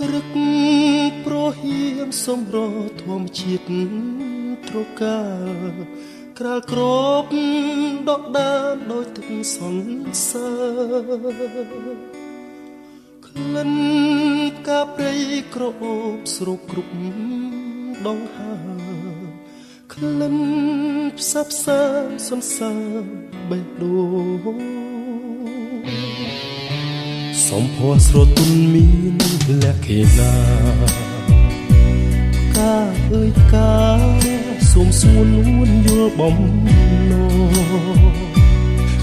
រឹកប្រហៀមសំរធម្មជាតិត្រកាក្រាលក្របដកដានដោយទឹកសន្សើរក្លិនផ្កាព្រៃក្រអូបស្រូបគ្រប់ដងហើក្លិនផ្សះផ្សាសន្សើរបេះដូងសំភ័រស្រទន់មានលក្ខណៈកាអើយកាសូមសួរនួនយល់បំណង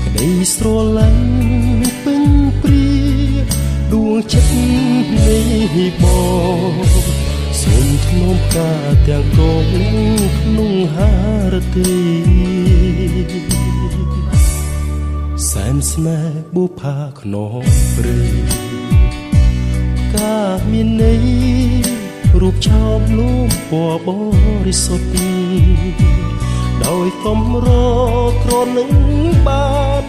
ក្តីស្រឡាញ់ពេញព្រាដួងចិត្តនេះបងសូមធ្នមការទាំងកងក្នុងហារទីសែនស្នេហ៍បុផាខ្នងព្រៃកាមានន័យរូបឆោមលូមពណ៌បរិសុទ្ធដោយកំរក្រនឹងបាន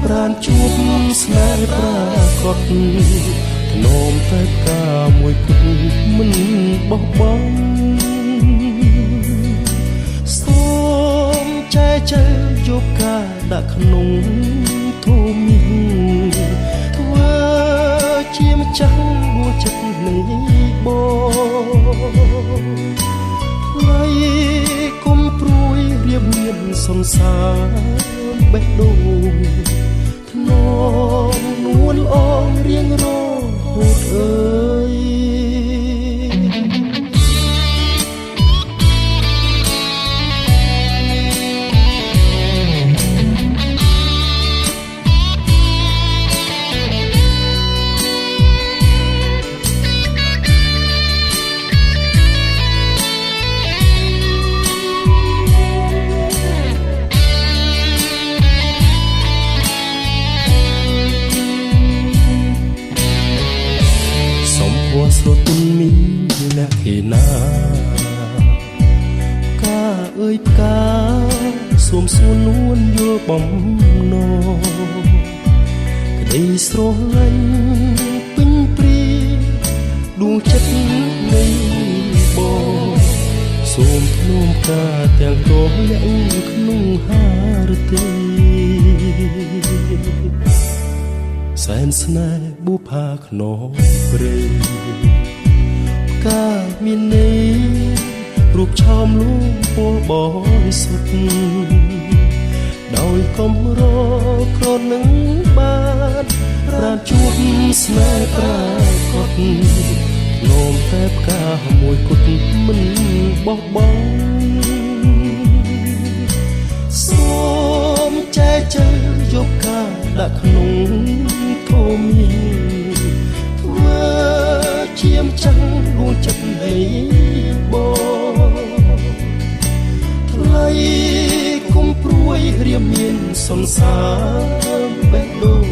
ប្រានជួបស្នេហ៍ប្រាកដធ្នមតែការមួយគត់មិនបោះបង់សូមចែកចែកយកការដាក់ក្នុងធូមីធ្វើជាម្ចាស់ដួងចិត្តនៃបងថ្លៃគុំព្រួយរៀបមានសន្សារបេះដូងធ្នមនួនល្អរៀងរហូតអើយស្រទន់មានលក្ខណៈកាអើយផ្កាសូមសួរនួនយល់បំណងក្តីស្រឡាញ់ពេញព្រាដួងចិត្តនៃបងសូមធ្នមការទាំងកងយ៉ាងក្នុងហារទីសែនស្នេហ៍បុផាខ្នងព្រៃកាមានន័យរូបឆោមលូមពណ៌បរិសុទ្ធដោយកំរក្រនឹងបានប្រានជួបស្នេហ៍ប្រាកដនោមតែផ្កាមួយគត់មិនបោះបង់សូមចែកចែកយកការដាក់ក្នុងធូមីធ្វើជាម្ចាស់ដួងចិត្តនៃបងថ្លៃគុំព្រួយរៀបមានសន្សារបេះដូង